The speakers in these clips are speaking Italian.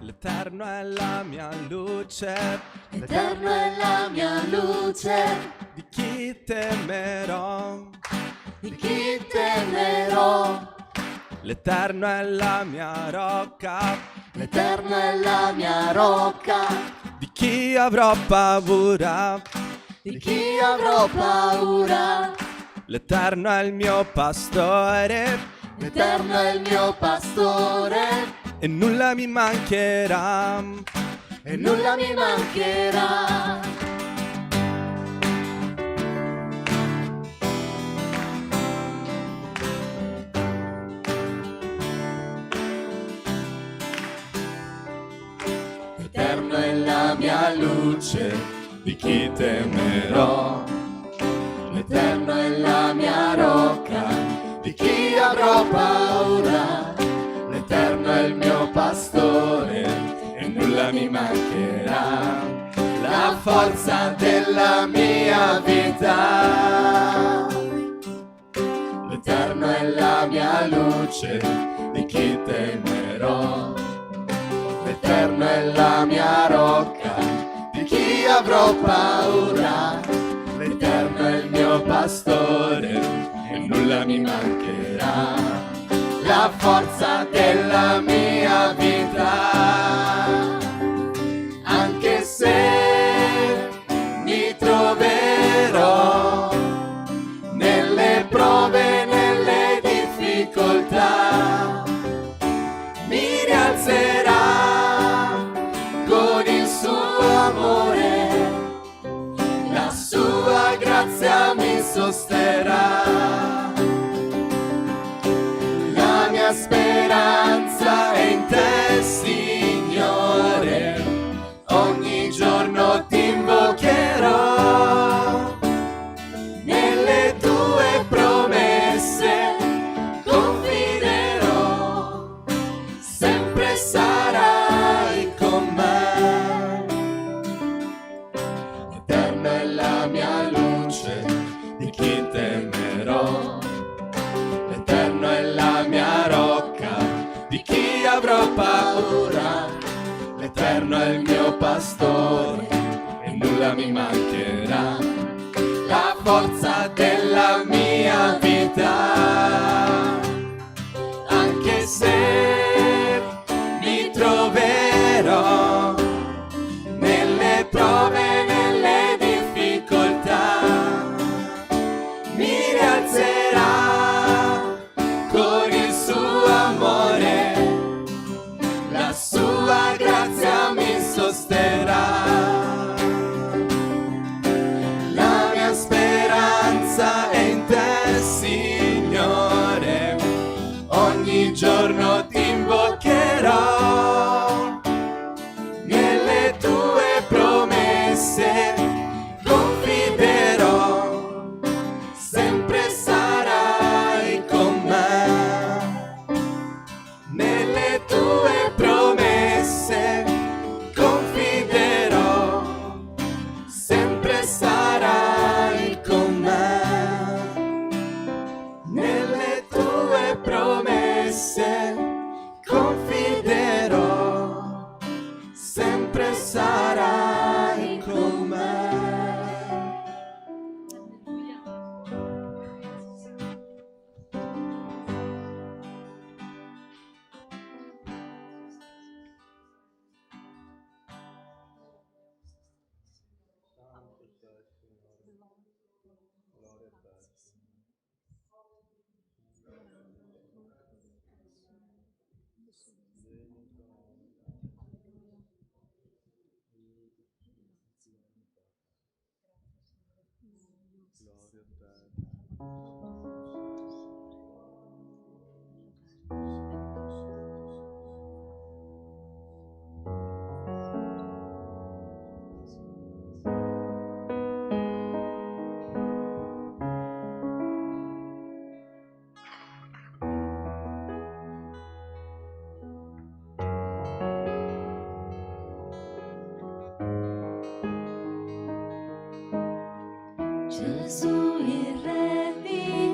L'Eterno è la mia luce, l'Eterno è la mia luce, di chi temerò? di chi temerò? L'Eterno è la mia rocca, l'Eterno è la mia rocca, di chi avrò paura? di chi avrò paura? L'Eterno è il mio pastore, l'Eterno è il mio pastore, e nulla mi mancherà, e nulla mi mancherà. L'Eterno è la mia luce, di chi temerò? L'Eterno è la mia rocca, di chi avrò paura? L'Eterno è il mio pastore e nulla mi mancherà. La forza della mia vita. L'Eterno è la mia luce, di chi temerò? L'Eterno è la mia rocca, di chi avrò paura? L'Eterno è il mio pastore e nulla mi mancherà. La forza della mia vita, anche se mi troverò nelle prove, nelle difficoltà, mi rialzerà con il suo amore, la sua grazia mi sosterrà. La mia speranza è in te, Signore, ogni giorno ti invocherò. Nelle tue promesse confiderò, sempre sarai con me. L'Eterno è la mia luce, di chi temerò? L'Eterno è la mia rocca, di chi avrò paura? L'Eterno è il mio pastore e nulla mi mancherà. La forza della mia vita, anche se mi troverò nelle prove, nelle difficoltà, mi rialzerà con il suo amore, la sua grazia mi sosterrà. La mia speranza è in te, Signore, ogni giorno ti invocherò. Nelle tue promesse confiderò, sempre sarai con me. Nelle tue promesse confiderò, sempre sarai con me. Nelle tue promesse confiderò, sempre sarai con me. Gesù il Re di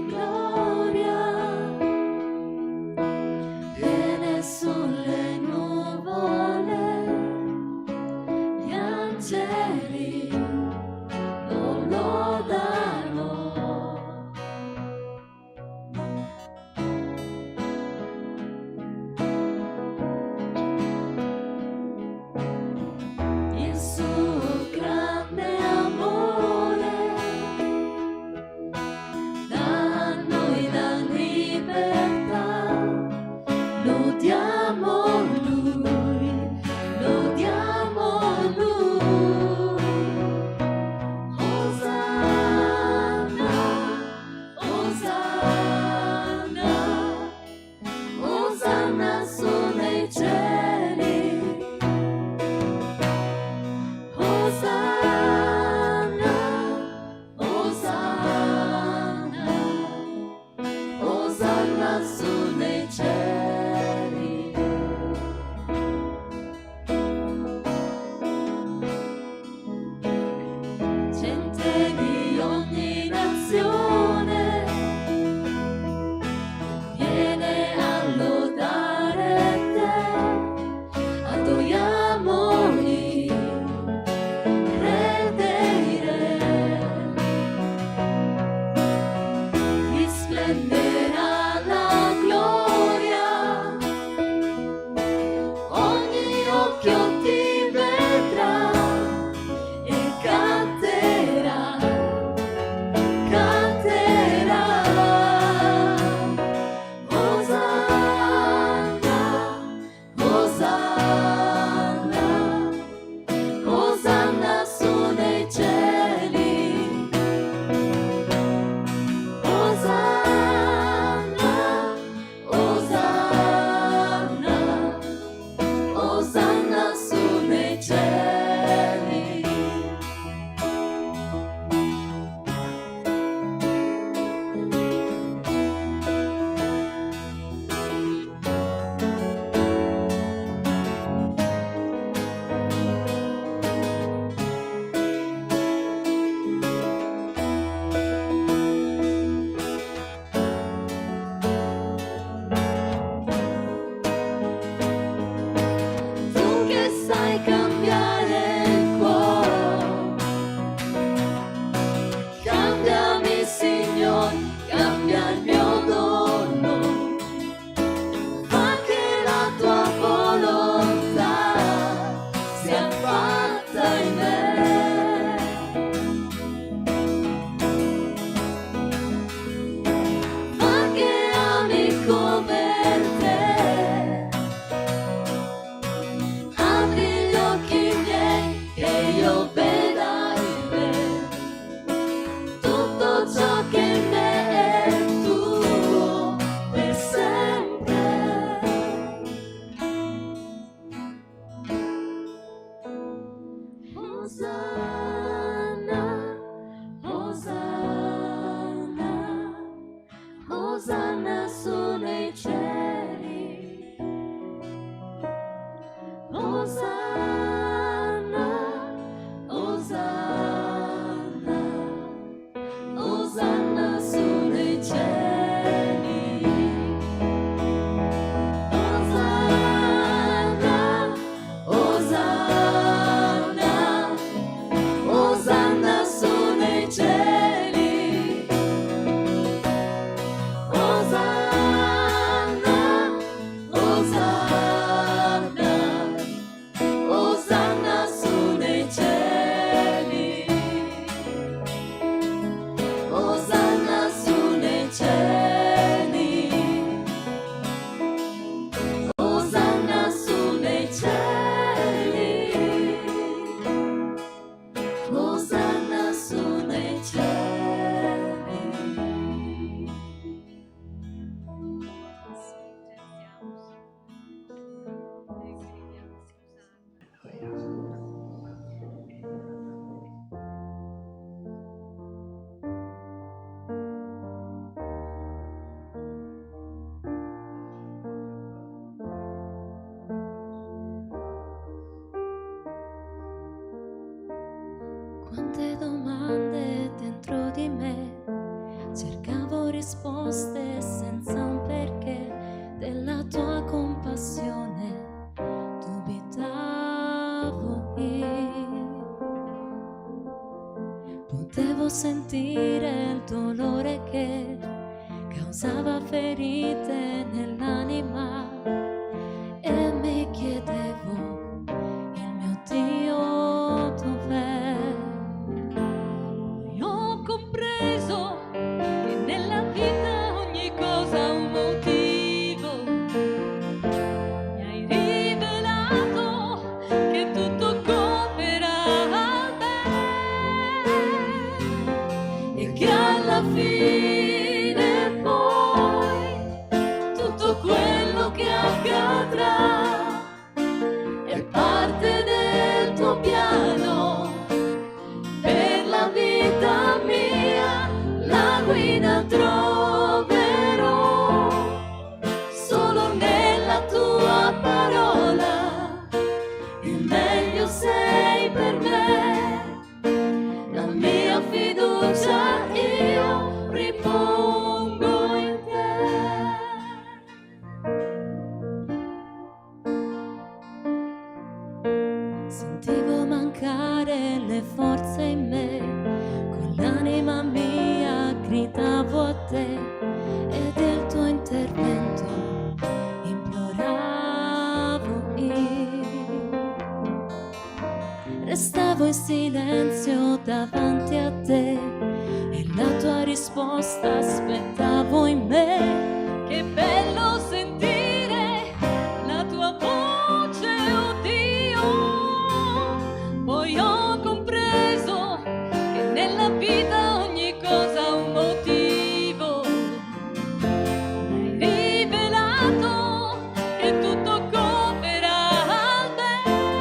Osanna su nei cieli. Osanna, Osanna, Osanna su nei cieli. Osanna, Osanna, Osanna su nei cieli. Osanna, Osanna, Osanna su nei cieli. Osanna su nei cieli. Osanna su nei cieli. Osanna su nei cieli. Quante domande dentro di me, cercavo risposte senza un perché della tua compassione, dubitavo io. Potevo sentire il dolore che causava ferite nell'anima e mi chiedevo, il mio Dio dov'è? Poi ho compreso che nella vita ogni cosa ha un motivo. Mi hai rivelato che tutto coopera al bene e che alla fine poi tutto quello che accadrà è parte del tuo piano per la vita mia. La guida troverò solo nella tua parola. Il meglio sei per me, la mia fiducia io ripongo in te. Sentivo mancare le forze in me, con l'anima mia gridavo a te e del tuo intervento imploravo io. Restavo in silenzio davanti a te e la tua risposta aspettavo in me. Che bello sentire la tua voce, oh Dio. Poi ho compreso che nella vita ogni cosa ha un motivo. Mi hai rivelato che tutto coopera al bene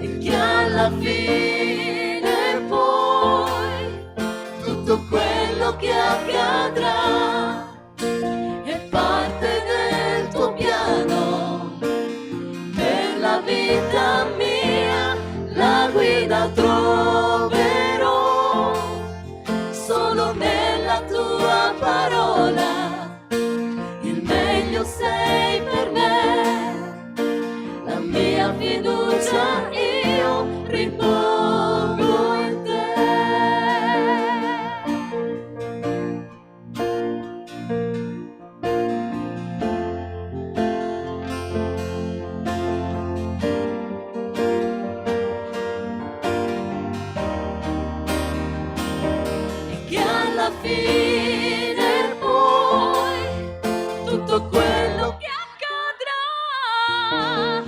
e che alla fine poi tutto quello che accadrà è parte del tuo piano per la vita mia. La guida troverò solo nella tua parola. Il meglio sei per me, la mia fiducia io ripongo in te. E che alla fine poi tutto quello che accadrà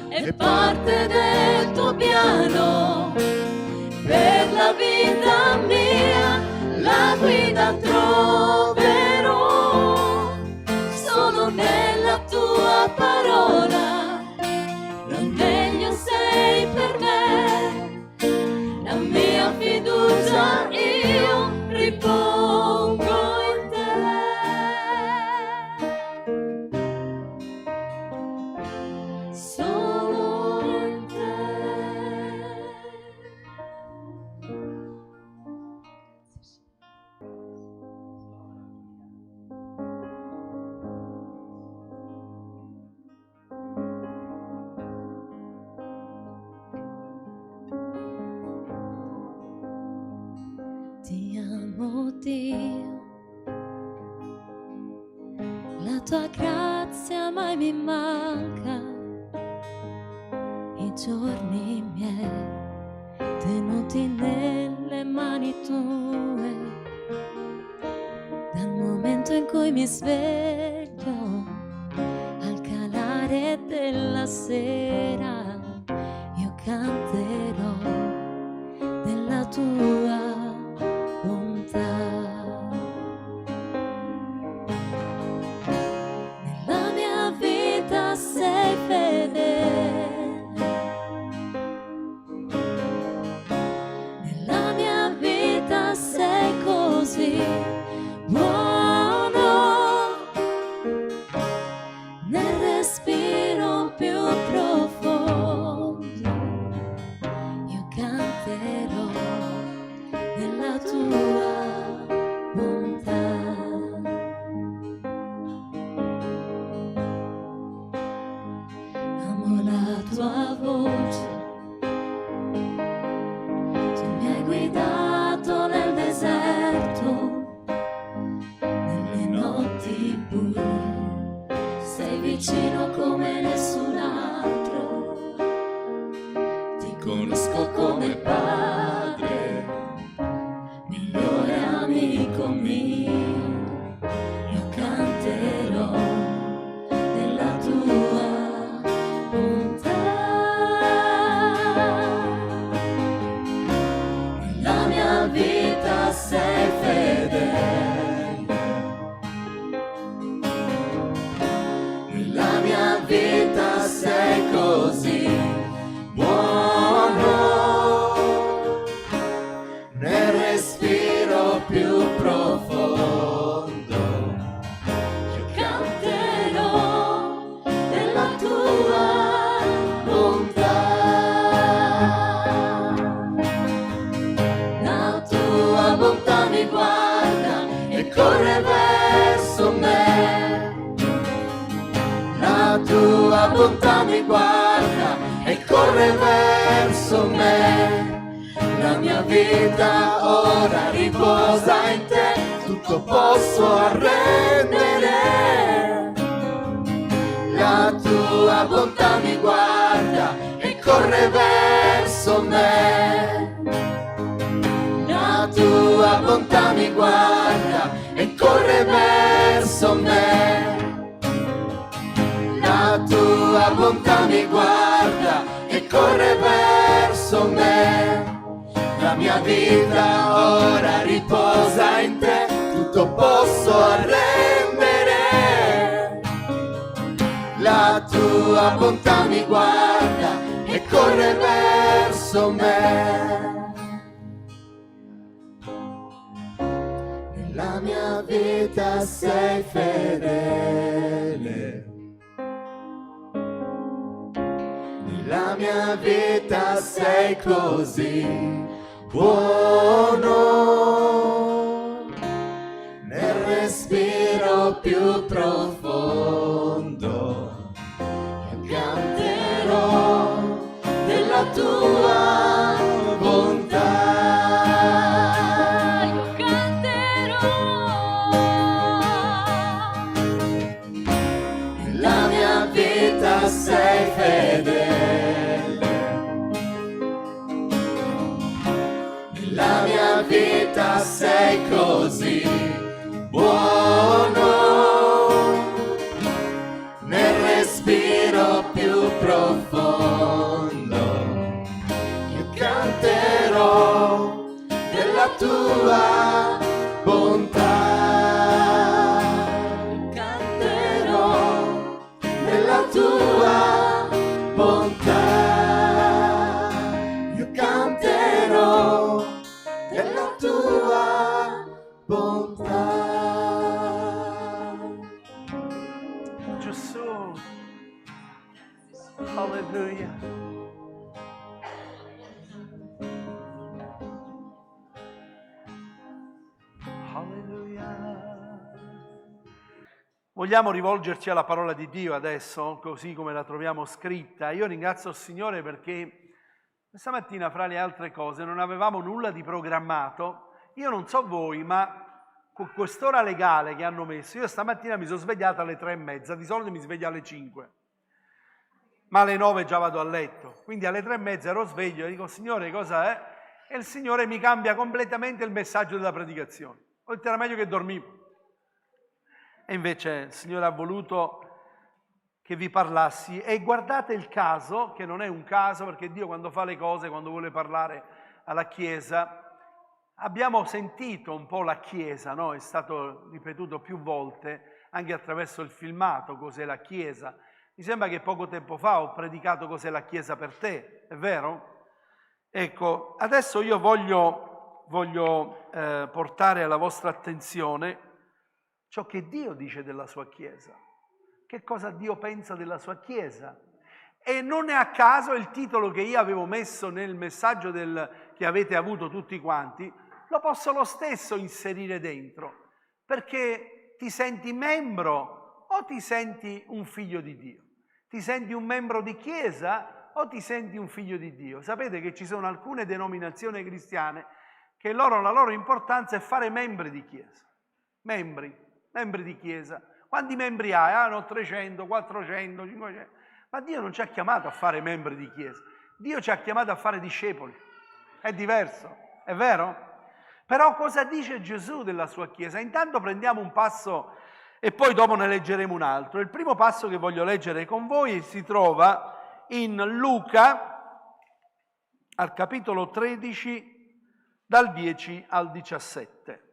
è parte del tuo piano per la vita mia. La guida troverò solo nella tua parola. Il meglio sei per me, Dio. La tua grazia mai mi manca, i giorni miei tenuti nelle mani tue. Dal momento in cui mi sveglio al calare della sera, io canterò della tua bontà. Nella mia vita sei fedele, nella mia vita sei così buono, nel respiro più profondo io canterò della tua bontà. Amo la tua voce, tu mi hai guidato nel deserto, nelle notti buie, sei vicino come nessun altro. Ti conosco come padre, migliore amico mio, io canterò della tua bontà. Nella mia vita sei fedele, nella mia vita sei così buono, nel respiro più profondo io canterò della tua bontà. La tua bontà mi guarda e corre verso me. La tua bontà mi guarda e corre verso me. La mia vita ora riposa in te, tutto posso arrendere. La tua bontà mi guarda e corre verso me. La tua bontà mi guarda e corre verso me. La tua bontà mi guarda e corre verso me. La mia vita ora riposa in te, tutto posso arrendere. La tua bontà mi guarda e corre verso me. Nella mia vita sei fedele, nella mia vita sei così buono, nel respiro più profondo io canterò della tua bontà. Io canterò. Nella mia vita sei fedele, nella mia vita sei così buono, nel respiro più profondo io canterò della tua bontà. Canterò della tua bontà. Io canterò della tua bontà. Gesù, alleluia. Alleluia. Vogliamo rivolgerci alla parola di Dio adesso, così come la troviamo scritta. Io ringrazio il Signore perché questa mattina, fra le altre cose, non avevamo nulla di programmato. Io non so voi, ma con quest'ora legale che hanno messo, io stamattina mi sono svegliato alle 3:30, di solito mi sveglio alle 5, ma alle 9 già vado a letto, quindi alle 3:30 ero sveglio e dico, Signore, cosa è? E il Signore mi cambia completamente il messaggio della predicazione. Ho detto, era meglio che dormivo. E invece il Signore ha voluto che vi parlassi, e guardate il caso, che non è un caso, perché Dio quando fa le cose, quando vuole parlare alla Chiesa, abbiamo sentito un po' la Chiesa, no? È stato ripetuto più volte, anche attraverso il filmato, cos'è la Chiesa. Mi sembra che poco tempo fa ho predicato cos'è la Chiesa per te, è vero? Ecco, adesso io voglio portare alla vostra attenzione ciò che Dio dice della sua Chiesa. Che cosa Dio pensa della sua Chiesa. E non è a caso il titolo che io avevo messo nel messaggio che avete avuto tutti quanti, lo posso lo stesso inserire dentro, perché ti senti membro o ti senti un figlio di Dio? Ti senti un membro di Chiesa o ti senti un figlio di Dio? Sapete che ci sono alcune denominazioni cristiane che la loro importanza è fare membri di Chiesa. Membri di Chiesa. Quanti membri hai? Ah, no, 300, 400, 500. Ma Dio non ci ha chiamato a fare membri di Chiesa. Dio ci ha chiamato a fare discepoli. È diverso, è vero? Però cosa dice Gesù della sua Chiesa? Intanto prendiamo un passo e poi dopo ne leggeremo un altro. Il primo passo che voglio leggere con voi si trova in Luca, al capitolo 13, dal 10 al 17.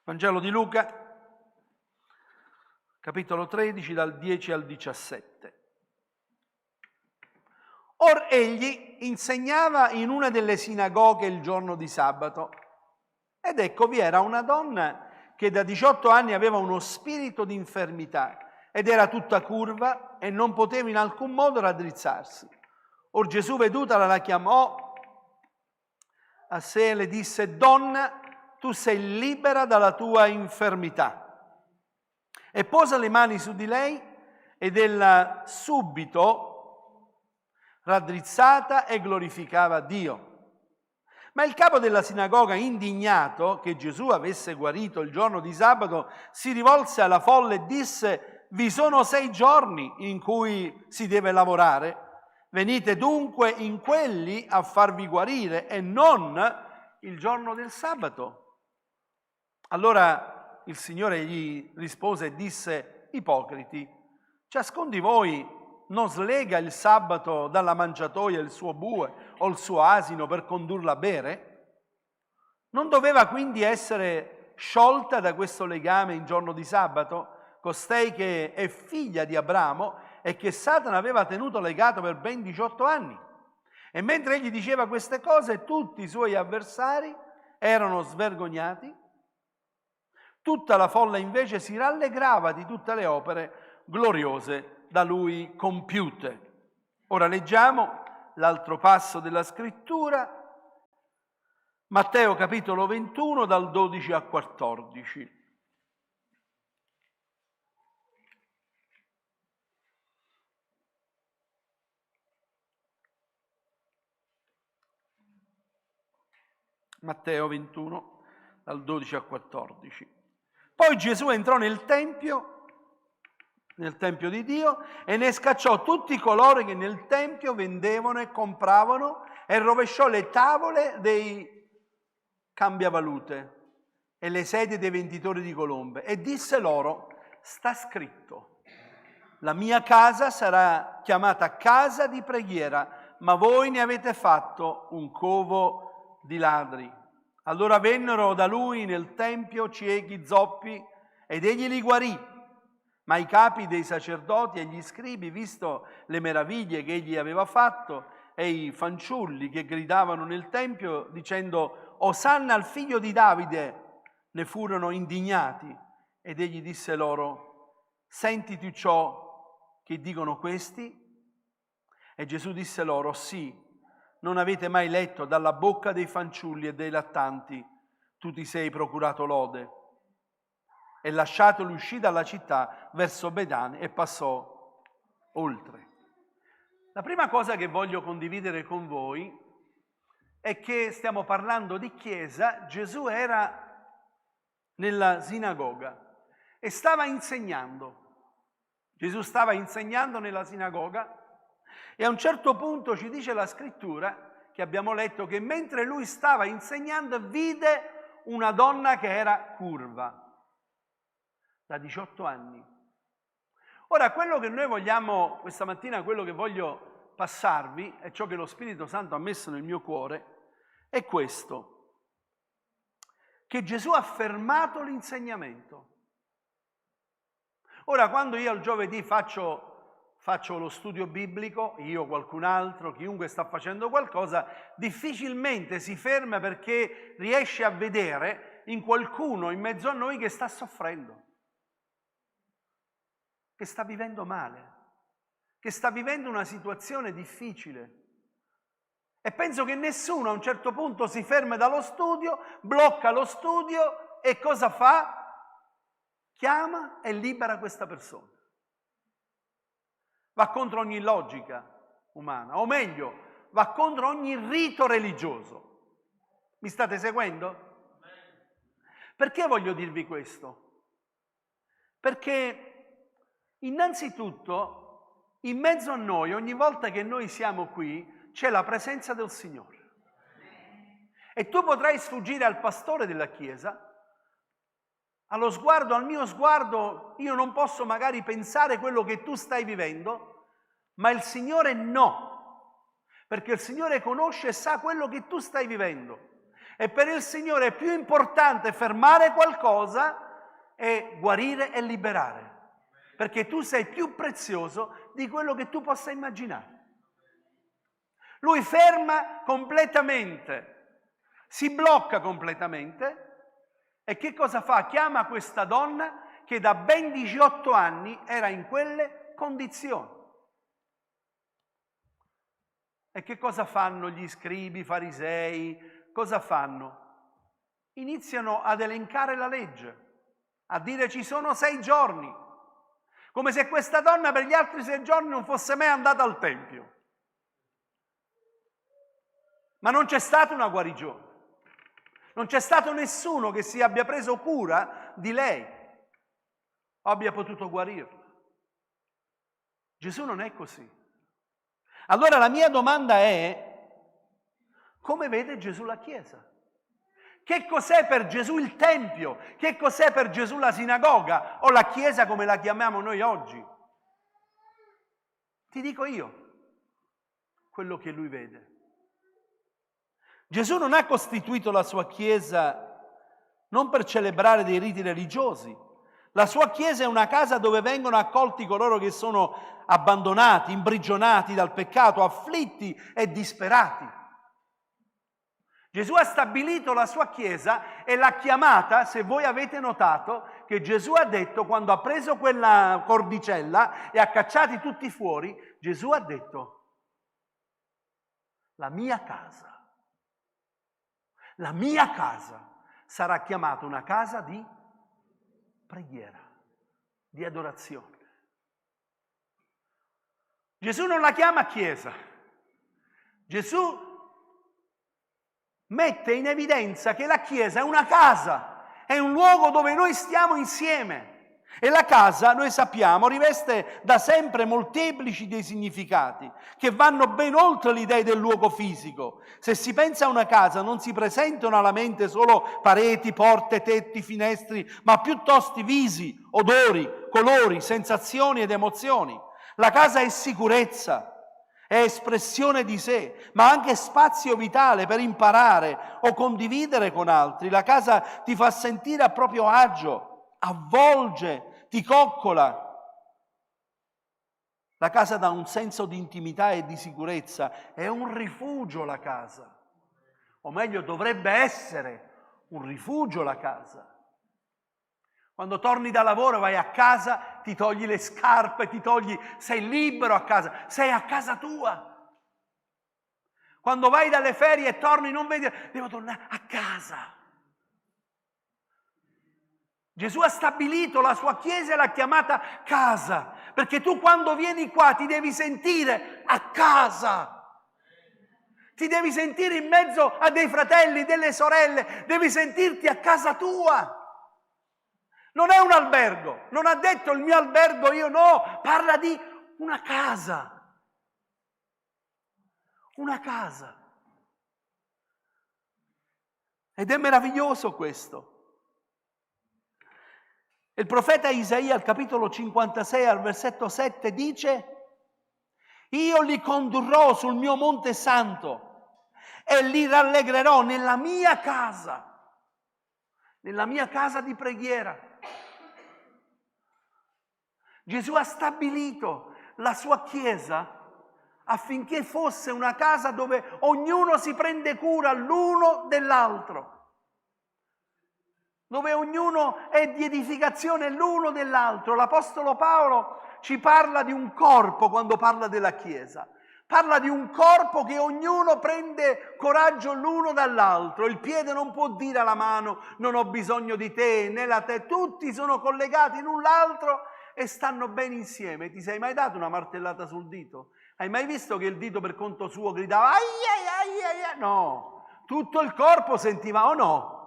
Vangelo di Luca, capitolo 13, dal 10 al 17. Or egli insegnava in una delle sinagoghe il giorno di sabato, ed ecco vi era una donna che da 18 anni aveva uno spirito di infermità, ed era tutta curva e non poteva in alcun modo raddrizzarsi. Or Gesù vedutala la chiamò a sé e le disse, donna, tu sei libera dalla tua infermità. E pose le mani su di lei ed ella subito raddrizzata e glorificava Dio. Ma il capo della sinagoga, indignato che Gesù avesse guarito il giorno di sabato, si rivolse alla folla e disse, vi sono 6 giorni in cui si deve lavorare, venite dunque in quelli a farvi guarire e non il giorno del sabato. Allora il Signore gli rispose e disse, ipocriti, ciascun di voi non slega il sabato dalla mangiatoia il suo bue o il suo asino per condurla a bere? Non doveva quindi essere sciolta da questo legame in giorno di sabato, costei che è figlia di Abramo e che Satana aveva tenuto legato per ben 18 anni? E mentre egli diceva queste cose, tutti i suoi avversari erano svergognati. Tutta la folla invece si rallegrava di tutte le opere gloriose da lui compiute. Ora leggiamo l'altro passo della scrittura, Matteo capitolo 21 dal 12 al 14. Matteo 21 dal 12 al 14. Poi Gesù entrò nel tempio di Dio, e ne scacciò tutti coloro che nel tempio vendevano e compravano e rovesciò le tavole dei cambiavalute e le sedie dei venditori di colombe e disse loro, sta scritto, la mia casa sarà chiamata casa di preghiera, ma voi ne avete fatto un covo di ladri. Allora vennero da lui nel tempio ciechi, zoppi, ed egli li guarì. Ma i capi dei sacerdoti e gli scribi, visto le meraviglie che egli aveva fatto, e i fanciulli che gridavano nel tempio dicendo Osanna al figlio di Davide, ne furono indignati. Ed egli disse loro, sentiti ciò che dicono questi? E Gesù disse loro, sì. Non avete mai letto dalla bocca dei fanciulli e dei lattanti, tu ti sei procurato lode. E lasciatoli uscì dalla città verso Betania e passò oltre. La prima cosa che voglio condividere con voi è che stiamo parlando di chiesa. Gesù era nella sinagoga e stava insegnando. Gesù stava insegnando nella sinagoga e a un certo punto ci dice la scrittura, che abbiamo letto, che mentre lui stava insegnando vide una donna che era curva, da 18 anni. Ora, quello che noi vogliamo, questa mattina, quello che voglio passarvi, è ciò che lo Spirito Santo ha messo nel mio cuore, è questo, che Gesù ha fermato l'insegnamento. Ora, quando io il giovedì faccio lo studio biblico, io, qualcun altro, chiunque sta facendo qualcosa, difficilmente si ferma perché riesce a vedere in qualcuno in mezzo a noi che sta soffrendo, che sta vivendo male, che sta vivendo una situazione difficile. E penso che nessuno a un certo punto si ferma dallo studio, blocca lo studio e cosa fa? Chiama e libera questa persona. Va contro ogni logica umana, o meglio, va contro ogni rito religioso. Mi state seguendo? Perché voglio dirvi questo? Perché innanzitutto in mezzo a noi, ogni volta che noi siamo qui, c'è la presenza del Signore. E tu potrai sfuggire al pastore della Chiesa, allo sguardo, al mio sguardo, io non posso magari pensare quello che tu stai vivendo, ma il Signore no, perché il Signore conosce e sa quello che tu stai vivendo. E per il Signore è più importante fermare qualcosa e guarire e liberare, perché tu sei più prezioso di quello che tu possa immaginare. Lui ferma completamente, si blocca completamente. E che cosa fa? Chiama questa donna che da ben 18 anni era in quelle condizioni. E che cosa fanno gli scribi, i farisei? Cosa fanno? Iniziano ad elencare la legge, a dire ci sono 6 giorni, come se questa donna per gli altri 6 giorni non fosse mai andata al Tempio. Ma non c'è stata una guarigione. Non c'è stato nessuno che si abbia preso cura di lei o abbia potuto guarirla. Gesù non è così. Allora la mia domanda è: come vede Gesù la Chiesa? Che cos'è per Gesù il Tempio? Che cos'è per Gesù la sinagoga o la Chiesa come la chiamiamo noi oggi? Ti dico io quello che lui vede. Gesù non ha costituito la sua Chiesa non per celebrare dei riti religiosi. La sua Chiesa è una casa dove vengono accolti coloro che sono abbandonati, imprigionati dal peccato, afflitti e disperati. Gesù ha stabilito la sua Chiesa e l'ha chiamata, se voi avete notato, che Gesù ha detto, quando ha preso quella cordicella e ha cacciati tutti fuori, Gesù ha detto: la mia casa sarà chiamata una casa di preghiera, di adorazione. Gesù non la chiama chiesa. Gesù mette in evidenza che la chiesa è una casa, è un luogo dove noi stiamo insieme. E la casa, noi sappiamo, riveste da sempre molteplici dei significati che vanno ben oltre l'idea del luogo fisico. Se si pensa a una casa non si presentano alla mente solo pareti, porte, tetti, finestri, ma piuttosto visi, odori, colori, sensazioni ed emozioni. La casa è sicurezza, è espressione di sé, ma anche spazio vitale per imparare o condividere con altri. La casa ti fa sentire a proprio agio, avvolge, ti coccola. La casa dà un senso di intimità e di sicurezza, è un rifugio la casa, o meglio dovrebbe essere un rifugio la casa. Quando torni da lavoro, vai a casa, ti togli le scarpe, sei libero a casa, sei a casa tua. Quando vai dalle ferie e torni, non vedi, devo tornare a casa. Gesù ha stabilito la sua chiesa e l'ha chiamata casa, perché tu quando vieni qua ti devi sentire a casa. Ti devi sentire in mezzo a dei fratelli, delle sorelle, devi sentirti a casa tua. Non è un albergo, non ha detto il mio albergo, io no, parla di una casa. Una casa. Ed è meraviglioso questo. Il profeta Isaia al capitolo 56 al versetto 7 dice: io li condurrò sul mio monte santo e li rallegrerò nella mia casa di preghiera. Gesù ha stabilito la sua chiesa affinché fosse una casa dove ognuno si prende cura l'uno dell'altro, dove ognuno è di edificazione l'uno dell'altro. L'Apostolo Paolo ci parla di un corpo quando parla della Chiesa. Parla di un corpo che ognuno prende coraggio l'uno dall'altro. Il piede non può dire alla mano non ho bisogno di te, né la te. Tutti sono collegati l'un l'altro e stanno bene insieme. Ti sei mai dato una martellata sul dito? Hai mai visto che il dito per conto suo gridava ai ai ai ai? No, tutto il corpo sentiva o no?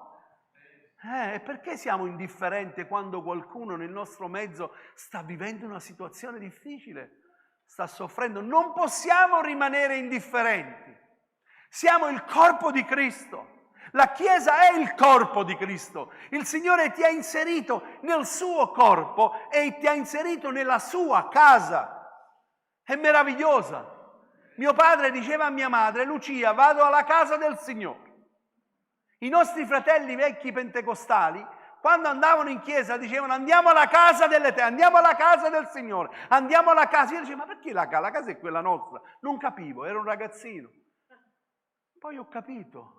Perché siamo indifferenti quando qualcuno nel nostro mezzo sta vivendo una situazione difficile, sta soffrendo? Non possiamo rimanere indifferenti. Siamo il corpo di Cristo. La Chiesa è il corpo di Cristo. Il Signore ti ha inserito nel suo corpo e ti ha inserito nella sua casa. È meravigliosa. Mio padre diceva a mia madre: Lucia, vado alla casa del Signore. I nostri fratelli vecchi pentecostali, quando andavano in chiesa, dicevano andiamo alla casa dell'Eterno, andiamo alla casa del Signore, andiamo alla casa. Io dicevo, ma perché la casa? La casa è quella nostra. Non capivo, ero un ragazzino. Poi ho capito.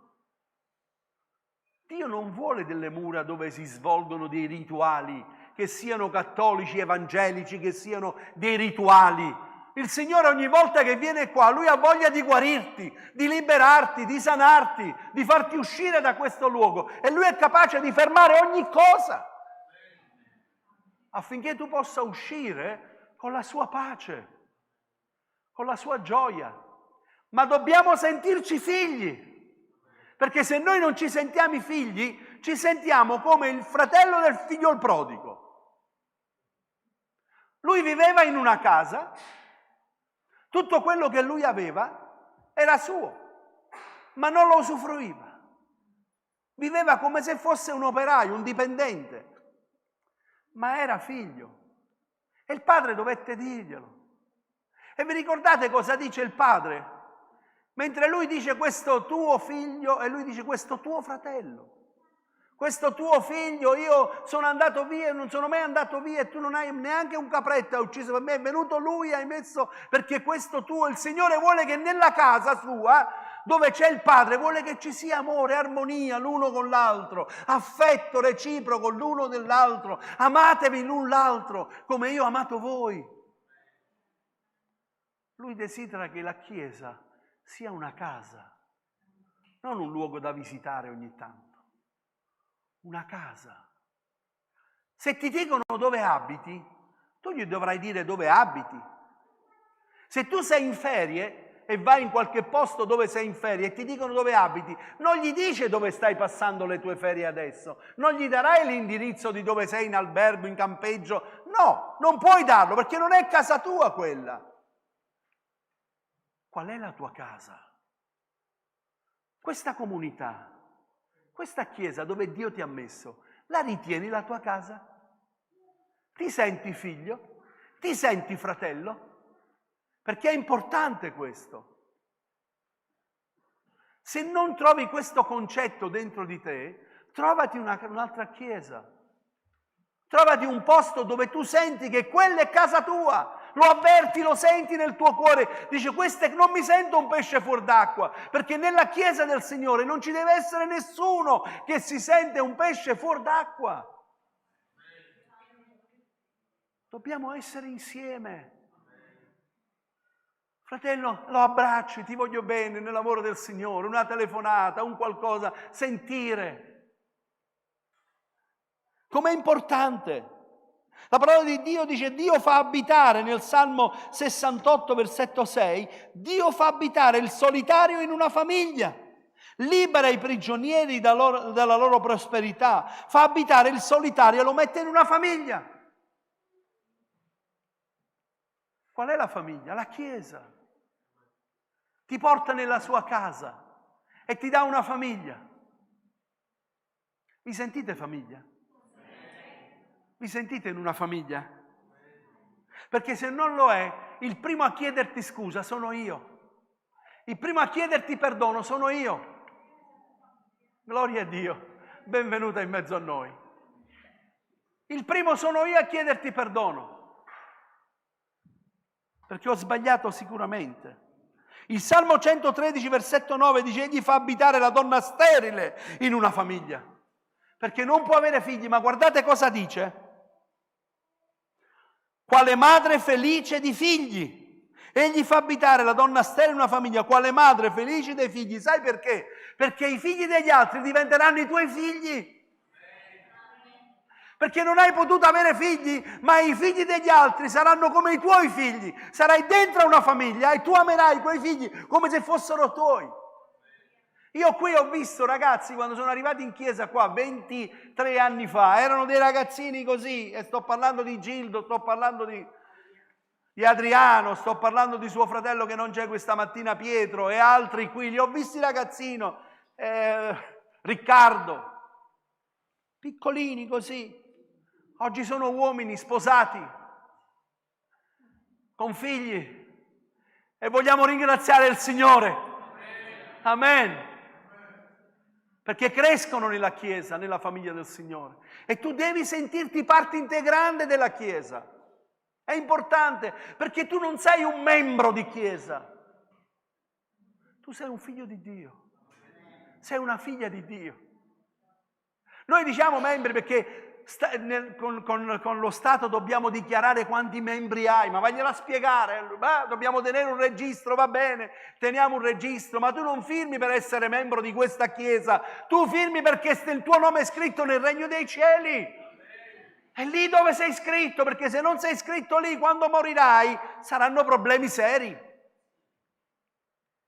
Dio non vuole delle mura dove si svolgono dei rituali, che siano cattolici, evangelici, che siano dei rituali. Il Signore ogni volta che viene qua, Lui ha voglia di guarirti, di liberarti, di sanarti, di farti uscire da questo luogo. E Lui è capace di fermare ogni cosa affinché tu possa uscire con la sua pace, con la sua gioia. Ma dobbiamo sentirci figli, perché se noi non ci sentiamo i figli, ci sentiamo come il fratello del figlio il prodigo. Lui viveva in una casa. Tutto quello che lui aveva era suo, ma non lo usufruiva. Viveva come se fosse un operaio, un dipendente, ma era figlio. E il padre dovette dirglielo. E vi ricordate cosa dice il padre? Mentre lui dice questo tuo figlio e lui dice questo tuo fratello. Questo tuo figlio, io sono andato via e non sono mai andato via e tu non hai neanche un capretto, hai ucciso per me, è venuto lui, hai messo, perché questo tuo, il Signore vuole che nella casa sua, dove c'è il Padre, vuole che ci sia amore, armonia l'uno con l'altro, affetto reciproco l'uno dell'altro, amatevi l'un l'altro come io ho amato voi. Lui desidera che la Chiesa sia una casa, non un luogo da visitare ogni tanto. Una casa. Se ti dicono dove abiti, tu gli dovrai dire dove abiti. Se tu sei in ferie e vai in qualche posto dove sei in ferie e ti dicono dove abiti, non gli dici dove stai passando le tue ferie adesso, non gli darai l'indirizzo di dove sei in albergo, in campeggio. No, non puoi darlo perché non è casa tua quella. Qual è la tua casa? Questa comunità, questa chiesa dove Dio ti ha messo, la ritieni la tua casa? Ti senti figlio? Ti senti fratello? Perché è importante questo. Se non trovi questo concetto dentro di te, trovati un'altra chiesa. Trovati un posto dove tu senti che quella è casa tua. Lo avverti, lo senti nel tuo cuore. Dice, non mi sento un pesce fuor d'acqua, perché nella Chiesa del Signore non ci deve essere nessuno che si sente un pesce fuor d'acqua. Dobbiamo essere insieme. Fratello, lo abbracci, ti voglio bene nel lavoro del Signore, una telefonata, un qualcosa, sentire. Com'è importante. La parola di Dio dice: Dio fa abitare, nel Salmo 68, versetto 6, Dio fa abitare il solitario in una famiglia, libera i prigionieri dalla loro prosperità, fa abitare il solitario e lo mette in una famiglia. Qual è la famiglia? La Chiesa. Ti porta nella sua casa e ti dà una famiglia. Vi sentite famiglia? Vi sentite in una famiglia? Perché se non lo è, il primo a chiederti scusa sono io. Il primo a chiederti perdono sono io. Gloria a Dio, benvenuta in mezzo a noi. Il primo sono io a chiederti perdono, perché ho sbagliato sicuramente. Il Salmo 113, versetto 9 dice: egli fa abitare la donna sterile in una famiglia, perché non può avere figli, ma guardate cosa dice: quale madre felice di figli. Egli fa abitare la donna sterile in una famiglia, quale madre felice dei figli. Sai perché? Perché i figli degli altri diventeranno i tuoi figli. Perché non hai potuto avere figli, ma i figli degli altri saranno come i tuoi figli. Sarai dentro una famiglia e tu amerai quei figli come se fossero tuoi. Io qui ho visto ragazzi, quando sono arrivati in chiesa qua 23 anni fa, erano dei ragazzini così, e sto parlando di Gildo, sto parlando di Adriano, sto parlando di suo fratello che non c'è questa mattina, Pietro, e altri qui, li ho visti ragazzino, Riccardo, piccolini così. Oggi sono uomini sposati, con figli, e vogliamo ringraziare il Signore. Amen. Perché crescono nella Chiesa, nella famiglia del Signore. E tu devi sentirti parte integrante della Chiesa. È importante, perché tu non sei un membro di Chiesa. Tu sei un figlio di Dio. Sei una figlia di Dio. Noi diciamo membri perché con lo Stato dobbiamo dichiarare quanti membri hai, ma vagliela a spiegare, dobbiamo tenere un registro, va bene, teniamo un registro, ma tu non firmi per essere membro di questa Chiesa, tu firmi perché il tuo nome è scritto nel regno dei cieli. È lì dove sei scritto, perché se non sei scritto lì, quando morirai, saranno problemi seri.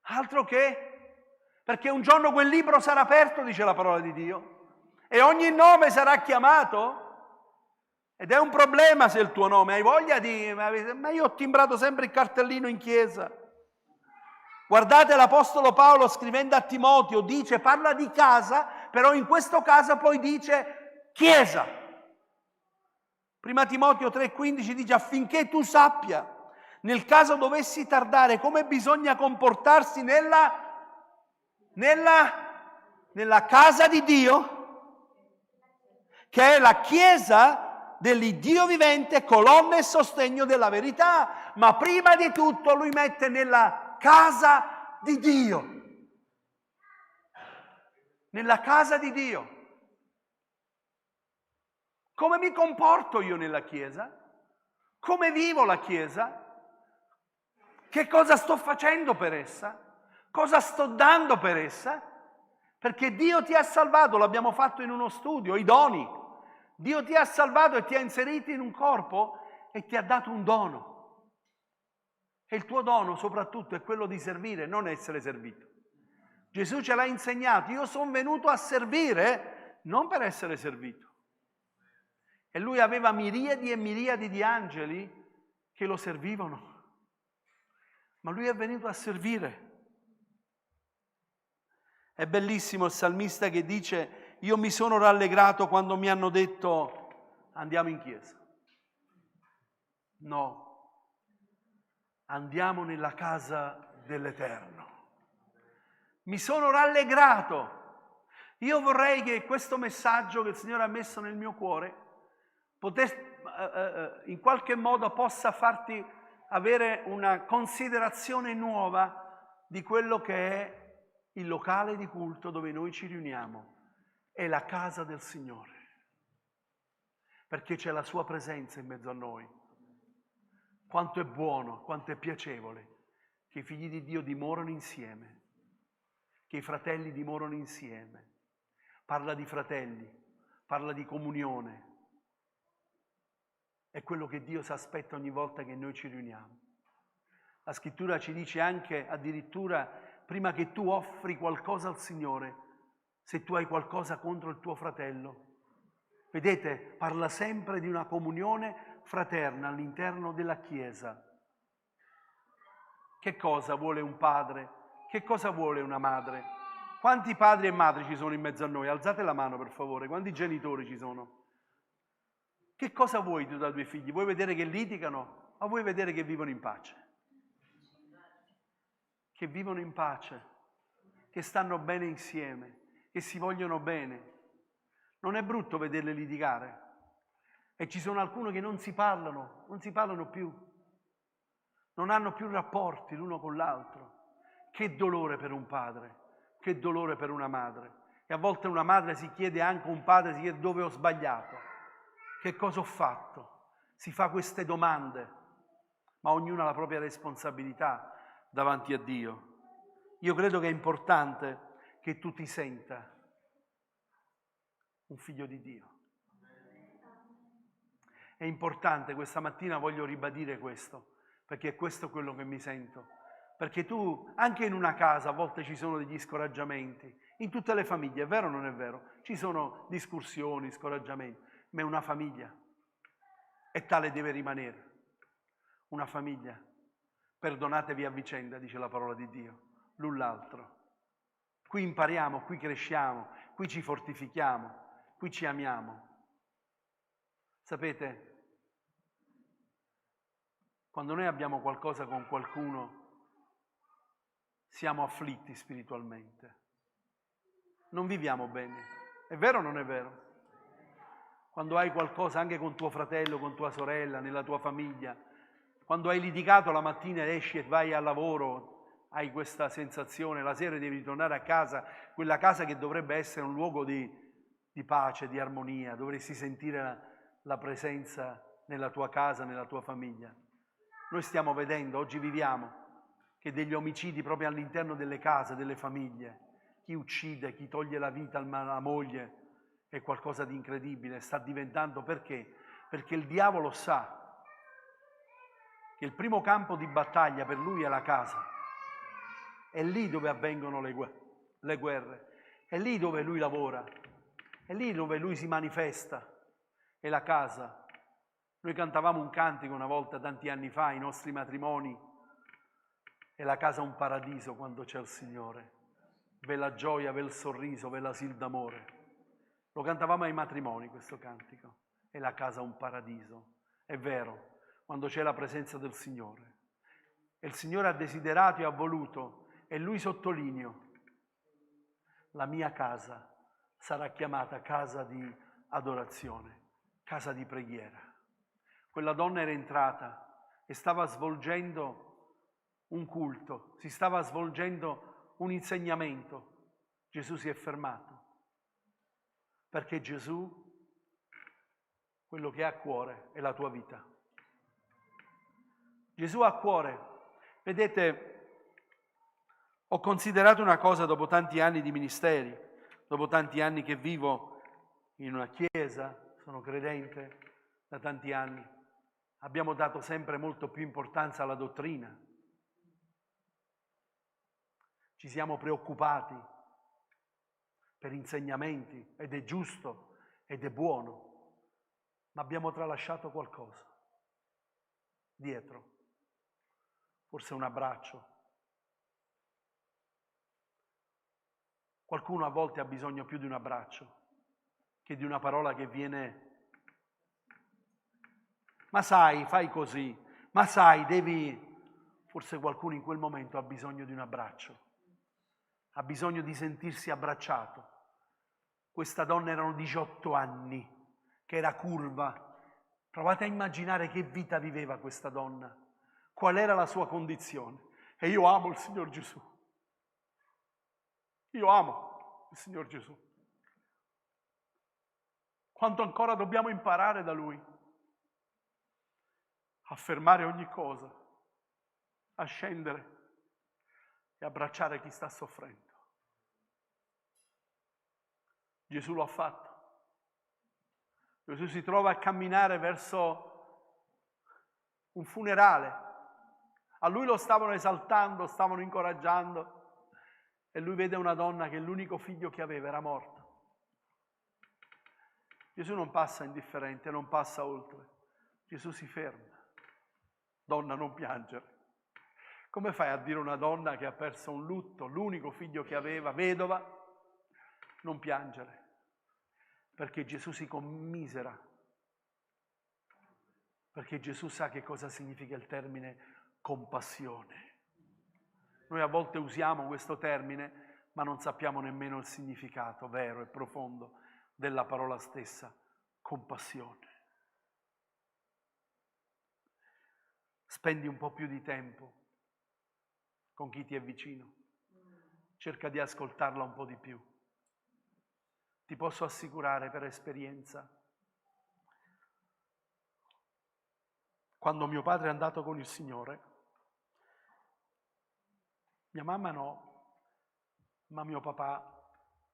Altro che, perché un giorno quel libro sarà aperto, dice la parola di Dio, e ogni nome sarà chiamato, ed è un problema se il tuo nome, hai voglia di... Ma io ho timbrato sempre il cartellino in chiesa. Guardate l'Apostolo Paolo scrivendo a Timoteo, dice, parla di casa, però in questo caso poi dice chiesa. Prima Timoteo 3,15 dice: affinché tu sappia, nel caso dovessi tardare, come bisogna comportarsi nella casa di Dio, che è la Chiesa dell'Iddio vivente, colonna e sostegno della verità. Ma prima di tutto lui mette nella casa di Dio. Nella casa di Dio. Come mi comporto io nella Chiesa? Come vivo la Chiesa? Che cosa sto facendo per essa? Cosa sto dando per essa? Perché Dio ti ha salvato, l'abbiamo fatto in uno studio, i doni. Dio ti ha salvato e ti ha inserito in un corpo e ti ha dato un dono. E il tuo dono soprattutto è quello di servire, non essere servito. Gesù ce l'ha insegnato, io sono venuto a servire, non per essere servito. E lui aveva miriadi e miriadi di angeli che lo servivano. Ma lui è venuto a servire. È bellissimo il salmista che dice: io mi sono rallegrato quando mi hanno detto andiamo in chiesa. No, andiamo nella casa dell'Eterno. Mi sono rallegrato. Io vorrei che questo messaggio che il Signore ha messo nel mio cuore in qualche modo possa farti avere una considerazione nuova di quello che è il locale di culto dove noi ci riuniamo. È la casa del Signore, perché c'è la sua presenza in mezzo a noi. Quanto è buono, quanto è piacevole che i figli di Dio dimorano insieme, che i fratelli dimorano insieme. Parla di fratelli, parla di comunione, È quello che Dio si aspetta ogni volta che noi ci riuniamo. La scrittura ci dice anche addirittura, prima che tu offri qualcosa al Signore, se tu hai qualcosa contro il tuo fratello. Vedete, parla sempre di una comunione fraterna all'interno della Chiesa. Che cosa vuole un padre? Che cosa vuole una madre? Quanti padri e madri ci sono in mezzo a noi? Alzate la mano per favore, quanti genitori ci sono? Che cosa vuoi tu dai tuoi figli? Vuoi vedere che litigano o vuoi vedere che vivono in pace? Che vivono in pace, che stanno bene insieme, che si vogliono bene. Non è brutto vederle litigare. E ci sono alcuni che non si parlano più. Non hanno più rapporti l'uno con l'altro. Che dolore per un padre, che dolore per una madre. E a volte una madre si chiede anche, un padre si chiede dove ho sbagliato, che cosa ho fatto. Si fa queste domande, ma ognuno ha la propria responsabilità davanti a Dio. Io credo che è importante che tu ti senta un figlio di Dio. È importante, questa mattina voglio ribadire questo, perché questo è quello che mi sento. Perché tu, anche in una casa, a volte ci sono degli scoraggiamenti, in tutte le famiglie, è vero o non è vero? Ci sono discussioni, scoraggiamenti, ma è una famiglia. E tale deve rimanere. Una famiglia. Perdonatevi a vicenda, dice la parola di Dio, l'un l'altro. Qui impariamo, qui cresciamo, qui ci fortifichiamo, qui ci amiamo. Sapete, quando noi abbiamo qualcosa con qualcuno, siamo afflitti spiritualmente. Non viviamo bene. È vero o non è vero? Quando hai qualcosa anche con tuo fratello, con tua sorella, nella tua famiglia, quando hai litigato la mattina esci e vai al lavoro, hai questa sensazione, la sera devi ritornare a casa, quella casa che dovrebbe essere un luogo di pace, di armonia, dovresti sentire la presenza nella tua casa, nella tua famiglia. Noi stiamo vedendo, oggi viviamo, che degli omicidi proprio all'interno delle case, delle famiglie, chi uccide, chi toglie la vita alla moglie, è qualcosa di incredibile, sta diventando perché? Perché il diavolo sa che il primo campo di battaglia per lui è la casa. È lì dove avvengono le guerre, è lì dove lui lavora, è lì dove lui si manifesta, è la casa. Noi cantavamo un cantico una volta, tanti anni fa, ai nostri matrimoni, è la casa un paradiso quando c'è il Signore, ve la gioia, ve il sorriso, ve l'asil d'amore. Lo cantavamo ai matrimoni questo cantico, è la casa un paradiso, è vero. Quando c'è la presenza del Signore. E il Signore ha desiderato e ha voluto, e Lui sottolineo, la mia casa sarà chiamata casa di adorazione, casa di preghiera. Quella donna era entrata e stava svolgendo un culto, si stava svolgendo un insegnamento. Gesù si è fermato, perché Gesù, quello che ha a cuore è la tua vita. Gesù ha a cuore. Vedete, ho considerato una cosa dopo tanti anni di ministeri, dopo tanti anni che vivo in una chiesa, sono credente da tanti anni, abbiamo dato sempre molto più importanza alla dottrina. Ci siamo preoccupati per insegnamenti ed è giusto ed è buono, ma abbiamo tralasciato qualcosa dietro. Forse un abbraccio. Qualcuno a volte ha bisogno più di un abbraccio che di una parola che viene. Ma sai, fai così. Ma sai, devi. Forse qualcuno in quel momento ha bisogno di un abbraccio. Ha bisogno di sentirsi abbracciato. Questa donna erano 18 anni, che era curva. Provate a immaginare che vita viveva questa donna. Qual era la sua condizione? E io amo il Signor Gesù. Io amo il Signor Gesù. Quanto ancora dobbiamo imparare da Lui? A fermare ogni cosa, a scendere e abbracciare chi sta soffrendo. Gesù lo ha fatto. Gesù si trova a camminare verso un funerale. A lui lo stavano esaltando, stavano incoraggiando e lui vede una donna che l'unico figlio che aveva era morto. Gesù non passa indifferente, non passa oltre. Gesù si ferma. Donna, non piangere. Come fai a dire a una donna che ha perso un lutto, l'unico figlio che aveva, vedova, non piangere? Perché Gesù si commisera. Perché Gesù sa che cosa significa il termine compassione. Noi a volte usiamo questo termine, ma non sappiamo nemmeno il significato vero e profondo della parola stessa, compassione. Spendi un po' più di tempo con chi ti è vicino, cerca di ascoltarla un po' di più. Ti posso assicurare per esperienza, quando mio padre è andato con il Signore, mia mamma no, ma mio papà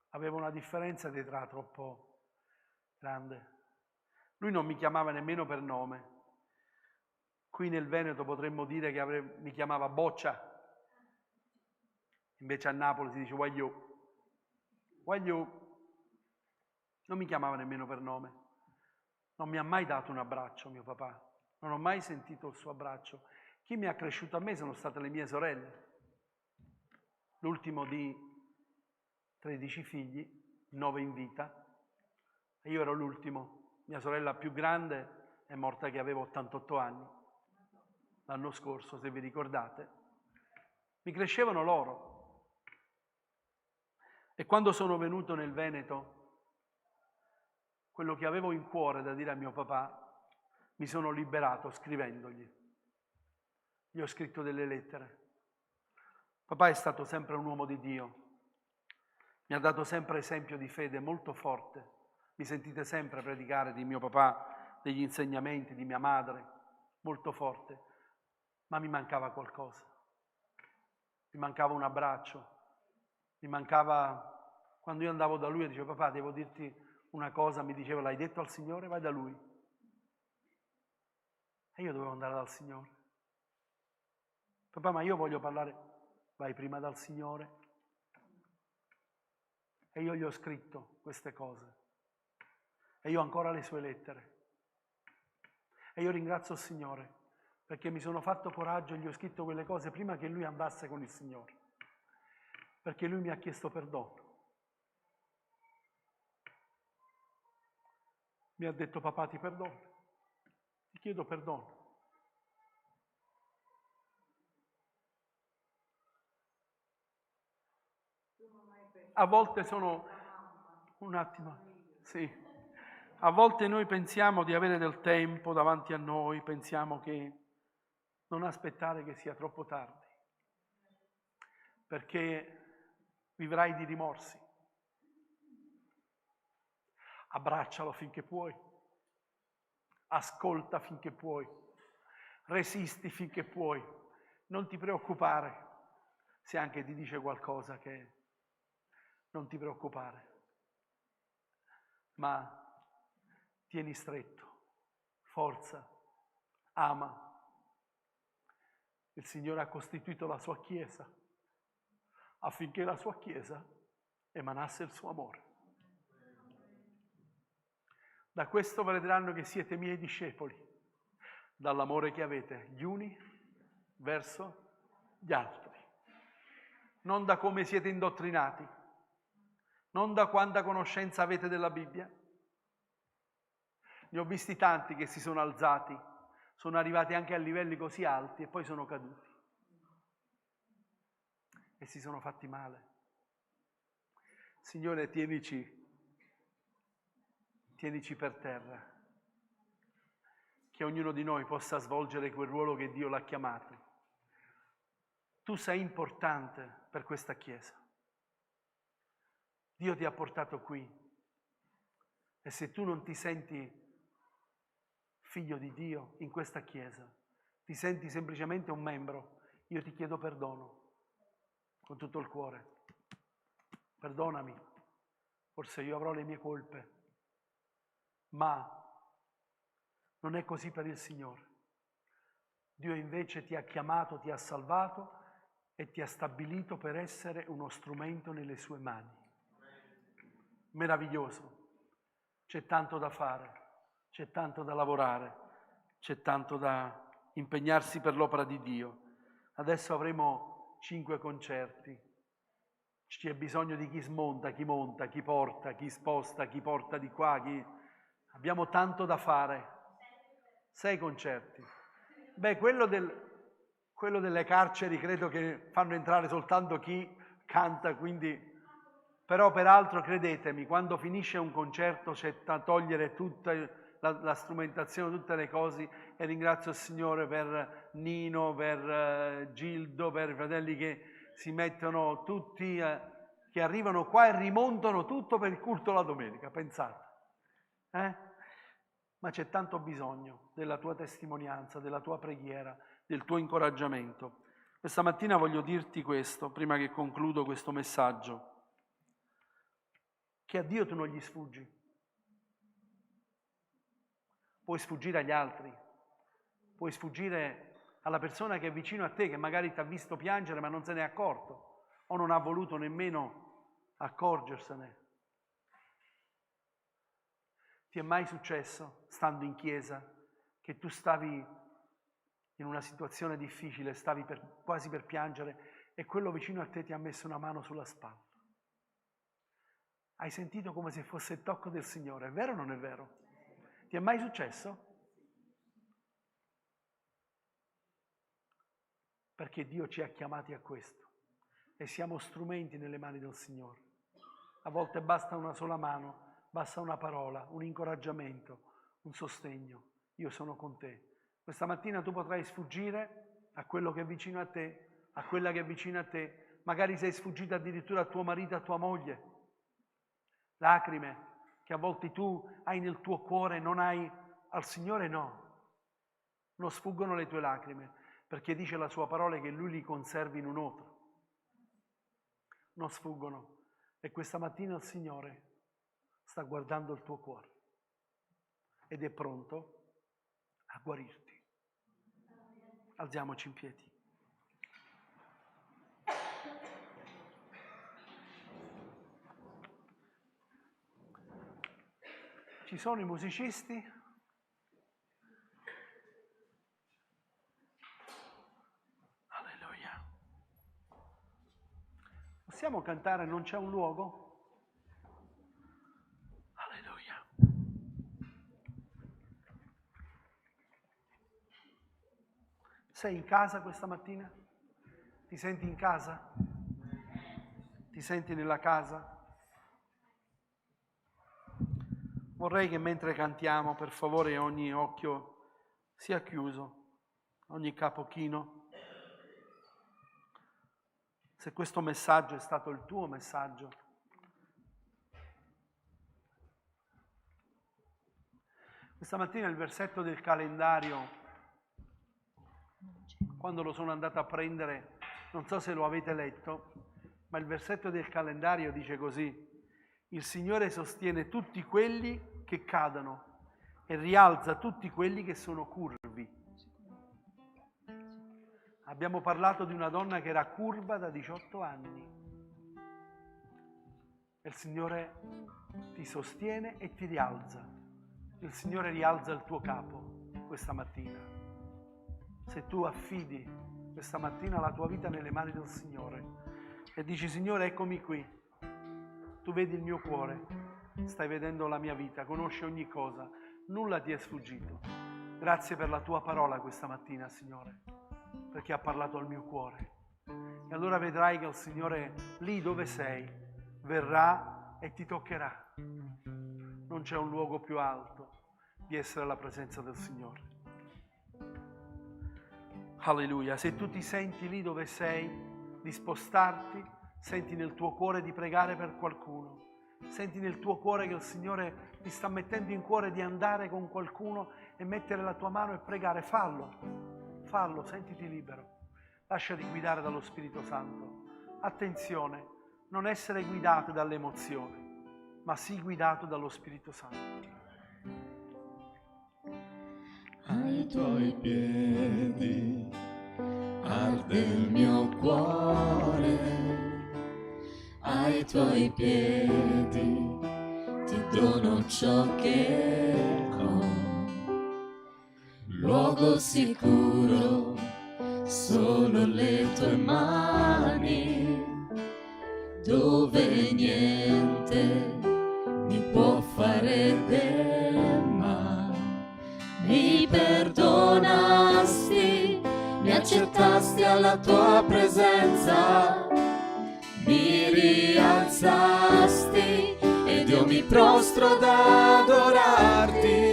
aveva una differenza di età troppo grande. Lui non mi chiamava nemmeno per nome. Qui nel Veneto potremmo dire che mi chiamava Boccia, invece a Napoli si dice Guagliù. Non mi chiamava nemmeno per nome. Non mi ha mai dato un abbraccio mio papà. Non ho mai sentito il suo abbraccio. Chi mi ha cresciuto a me sono state le mie sorelle. L'ultimo di 13 figli, 9 in vita. E io ero l'ultimo. Mia sorella più grande è morta che avevo 88 anni. L'anno scorso, se vi ricordate. Mi crescevano loro. E quando sono venuto nel Veneto, quello che avevo in cuore da dire a mio papà, mi sono liberato scrivendogli. Gli ho scritto delle lettere. Papà è stato sempre un uomo di Dio. Mi ha dato sempre esempio di fede molto forte. Mi sentite sempre predicare di mio papà, degli insegnamenti di mia madre, molto forte. Ma mi mancava qualcosa. Mi mancava un abbraccio. Mi mancava, quando io andavo da lui e dicevo papà devo dirti una cosa, mi diceva l'hai detto al Signore? Vai da lui. E io dovevo andare dal Signore. Papà, ma io voglio parlare, vai prima dal Signore. E io gli ho scritto queste cose. E io ho ancora le sue lettere. E io ringrazio il Signore perché mi sono fatto coraggio e gli ho scritto quelle cose prima che lui andasse con il Signore. Perché lui mi ha chiesto perdono. Mi ha detto papà ti perdono, ti chiedo perdono. A volte sono, un attimo, sì, a volte noi pensiamo di avere del tempo davanti a noi, pensiamo che non aspettare che sia troppo tardi, perché vivrai di rimorsi. Abbraccialo finché puoi, ascolta finché puoi, resisti finché puoi, non ti preoccupare se anche ti dice qualcosa che non ti preoccupare, ma tieni stretto, forza, ama. Il Signore ha costituito la sua Chiesa affinché la sua Chiesa emanasse il suo amore. Da questo vedranno che siete miei discepoli, dall'amore che avete gli uni verso gli altri. Non da come siete indottrinati, non da quanta conoscenza avete della Bibbia. Ne ho visti tanti che si sono alzati, sono arrivati anche a livelli così alti e poi sono caduti. E si sono fatti male. Signore, tienici per terra, che ognuno di noi possa svolgere quel ruolo che Dio l'ha chiamato. Tu sei importante per questa Chiesa. Dio ti ha portato qui e se tu non ti senti figlio di Dio in questa Chiesa, ti senti semplicemente un membro, io ti chiedo perdono con tutto il cuore. Perdonami, forse io avrò le mie colpe, ma non è così per il Signore. Dio invece ti ha chiamato, ti ha salvato e ti ha stabilito per essere uno strumento nelle sue mani. Meraviglioso. C'è tanto da fare, c'è tanto da lavorare, c'è tanto da impegnarsi per l'opera di Dio. Adesso avremo 5 concerti. C'è bisogno di chi smonta, chi monta, chi porta, chi sposta, chi porta di qua. Abbiamo tanto da fare. 6 concerti. Beh, quello delle carceri credo che fanno entrare soltanto chi canta, quindi... Però peraltro, credetemi, quando finisce un concerto c'è da togliere tutta la strumentazione, tutte le cose, e ringrazio il Signore per Nino, per Gildo, per i fratelli che si mettono tutti, che arrivano qua e rimontano tutto per il culto la domenica, pensate. Ma c'è tanto bisogno della tua testimonianza, della tua preghiera, del tuo incoraggiamento. Questa mattina voglio dirti questo, prima che concludo questo messaggio, che a Dio tu non gli sfuggi. Puoi sfuggire agli altri, puoi sfuggire alla persona che è vicino a te, che magari ti ha visto piangere ma non se ne è accorto, o non ha voluto nemmeno accorgersene. Ti è mai successo, stando in chiesa, che tu stavi in una situazione difficile, stavi quasi per piangere e quello vicino a te ti ha messo una mano sulla spalla? Hai sentito come se fosse il tocco del Signore, è vero o non è vero? Ti è mai successo? Perché Dio ci ha chiamati a questo e siamo strumenti nelle mani del Signore. A volte basta una sola mano, basta una parola, un incoraggiamento, un sostegno. Io sono con te. Questa mattina tu potrai sfuggire a quello che è vicino a te, a quella che è vicina a te. Magari sei sfuggito addirittura a tuo marito, a tua moglie. Lacrime che a volte tu hai nel tuo cuore, non hai al Signore, no. Non sfuggono le tue lacrime, perché dice la sua parola che Lui li conservi in un otro. Non sfuggono. E questa mattina il Signore sta guardando il tuo cuore ed è pronto a guarirti. Alziamoci in piedi. Ci sono i musicisti? Alleluia. Possiamo cantare Non c'è un luogo? Alleluia. Sei in casa questa mattina? Ti senti in casa? Ti senti nella casa? Vorrei che mentre cantiamo, per favore, ogni occhio sia chiuso, ogni capo chino. Se questo messaggio è stato il tuo messaggio, questa mattina il versetto del calendario, quando lo sono andato a prendere, non so se lo avete letto, ma il versetto del calendario dice così: il Signore sostiene tutti quelli che cadono e rialza tutti quelli che sono curvi. Abbiamo parlato di una donna che era curva da 18 anni. E il Signore ti sostiene e ti rialza. Il Signore rialza il tuo capo questa mattina. Se tu affidi questa mattina la tua vita nelle mani del Signore e dici: Signore, eccomi qui, tu vedi il mio cuore, stai vedendo la mia vita, conosci ogni cosa, nulla ti è sfuggito. Grazie per la tua parola questa mattina, Signore, perché ha parlato al mio cuore. E allora vedrai che il Signore, lì dove sei, verrà e ti toccherà. Non c'è un luogo più alto di essere alla presenza del Signore. Alleluia. Se tu ti senti lì dove sei, di spostarti, senti nel tuo cuore di pregare per qualcuno, senti nel tuo cuore che il Signore ti sta mettendo in cuore di andare con qualcuno e mettere la tua mano e pregare, fallo, sentiti libero. Lasciati guidare dallo Spirito Santo. Attenzione, non essere guidato dalle emozioni, ma sii guidato dallo Spirito Santo. ai tuoi piedi arde il mio cuore, ai tuoi piedi ti dono ciò che ho, luogo sicuro, solo le tue mani, dove niente mi può fare del male. Mi perdonasti, mi accettasti alla tua presenza, mi rialzasti ed io mi prostro ad adorarti.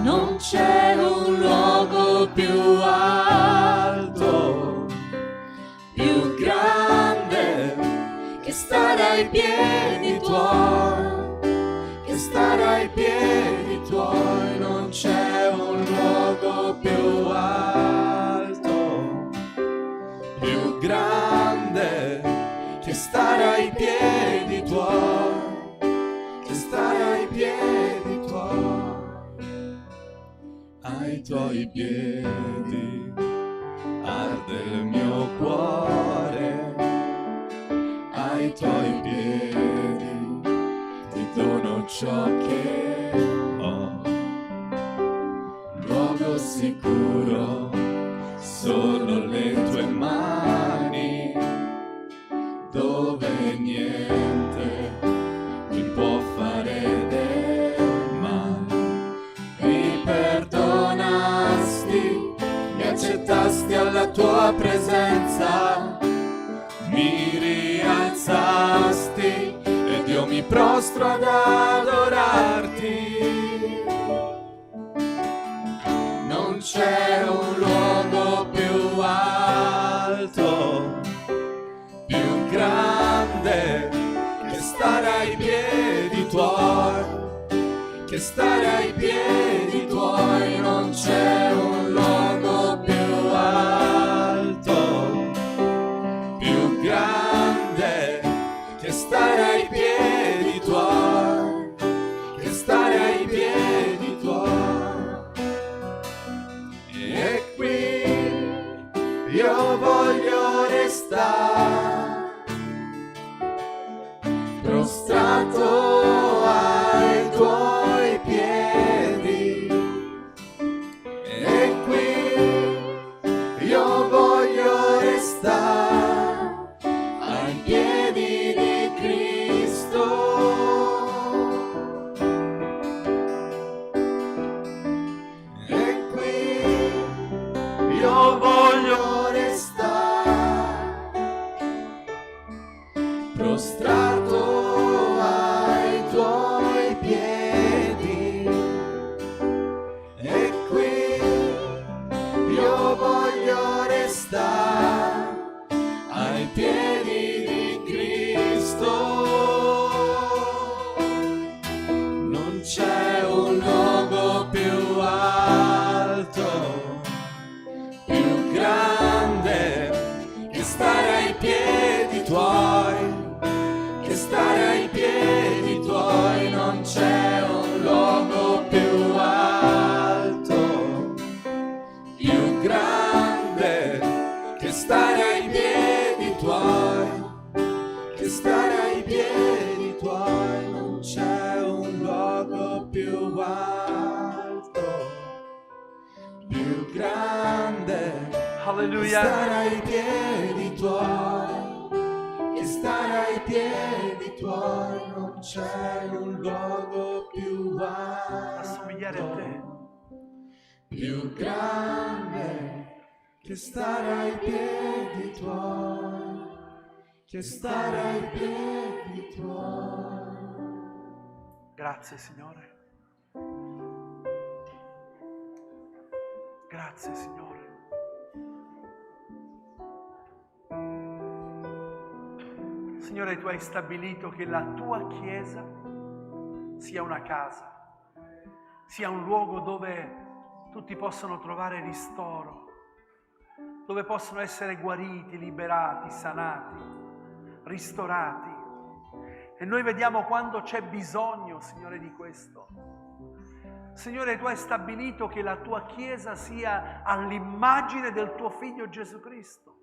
Non c'è un luogo più alto, più grande, che stare ai piedi tuoi, che stare ai piedi tuoi. Non c'è un luogo più alto, più grande, che stare ai piedi tuoi, che stare ai piedi tuoi. Ai tuoi piedi arde il mio cuore, ai tuoi piedi ti dono ciò che ho, luogo sicuro, solo le tue mani, dove niente mi può fare del male. Mi perdonasti, mi accettasti alla tua presenza, mi rialzasti ed io mi prostro ad adorarti. Non c'è un luogo più alto, più grande, che stare ai piedi tuoi, che stare ai piedi tuoi. Non c'è un luogo più alto, più grande, che stare ai piedi tuoi, che stare ai piedi tuoi. E qui io voglio restare prostrato ai tuoi piedi. E qui io voglio restare ai piedi di Cristo. E qui io voglio restare prostrato ai tuoi piedi. E qui io voglio restare ai piedi di Cristo. Non c'è un luogo più alto, più grande, che stare ai piedi tuoi, che stare ai piedi tuoi. Non c'è un luogo più alto, più grande, che stare ai piedi tuoi, che stare ai piedi tuoi. Non c'è un luogo più alto, più grande, che Alleluia. stare ai piedi tuoi, che stare ai piedi tuoi. Non c'è un luogo più Assomigliare a te. alto, più grande, che stare ai piedi tuoi, che stare ai piedi tuoi. Grazie Signore. Grazie Signore. Signore, tu hai stabilito che la tua Chiesa sia una casa, sia un luogo dove tutti possono trovare ristoro, dove possono essere guariti, liberati, sanati, ristorati. E noi vediamo quando c'è bisogno, Signore, di questo. Signore, tu hai stabilito che la tua Chiesa sia all'immagine del tuo Figlio Gesù Cristo.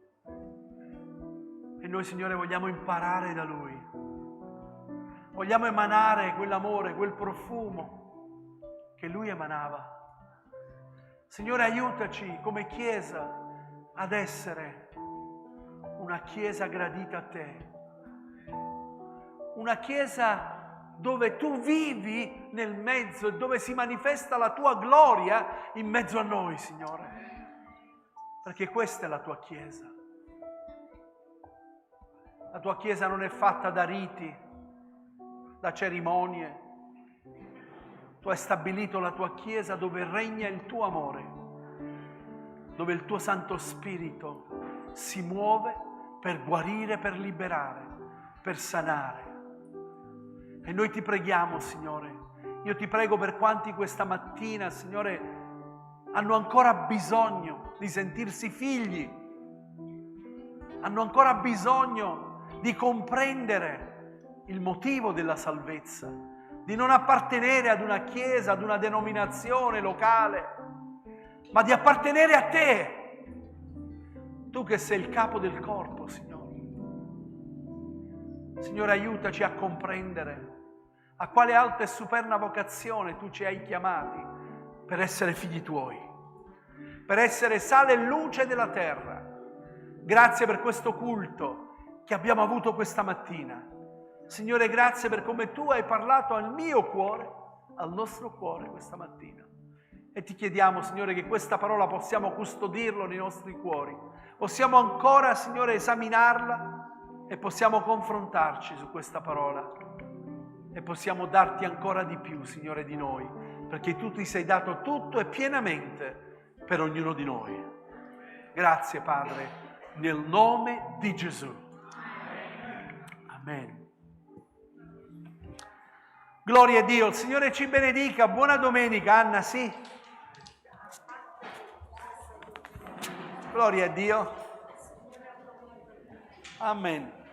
E noi, Signore, vogliamo imparare da Lui. Vogliamo emanare quell'amore, quel profumo che Lui emanava. Signore, aiutaci come Chiesa ad essere una Chiesa gradita a Te. Una Chiesa dove Tu vivi nel mezzo e dove si manifesta la Tua gloria in mezzo a noi, Signore. Perché questa è la Tua Chiesa. La Tua Chiesa non è fatta da riti, da cerimonie. Tu hai stabilito la Tua Chiesa dove regna il Tuo amore, dove il Tuo Santo Spirito si muove per guarire, per liberare, per sanare. E noi Ti preghiamo, Signore. Io Ti prego per quanti questa mattina, Signore, hanno ancora bisogno di sentirsi figli, hanno ancora bisogno di comprendere il motivo della salvezza, di non appartenere ad una chiesa, ad una denominazione locale, ma di appartenere a Te, Tu che sei il capo del corpo, Signore. Signore, aiutaci a comprendere a quale alta e superna vocazione Tu ci hai chiamati per essere figli Tuoi, per essere sale e luce della terra. Grazie per questo culto che abbiamo avuto questa mattina. Signore, grazie per come Tu hai parlato al mio cuore, al nostro cuore questa mattina. E Ti chiediamo, Signore, che questa parola possiamo custodirlo nei nostri cuori. Possiamo ancora, Signore, esaminarla e possiamo confrontarci su questa parola. E possiamo darti ancora di più, Signore, di noi, perché Tu Ti sei dato tutto e pienamente per ognuno di noi. Grazie, Padre, nel nome di Gesù. Amen. Gloria a Dio, il Signore ci benedica. Buona domenica, Anna, sì? Gloria a Dio. Amen.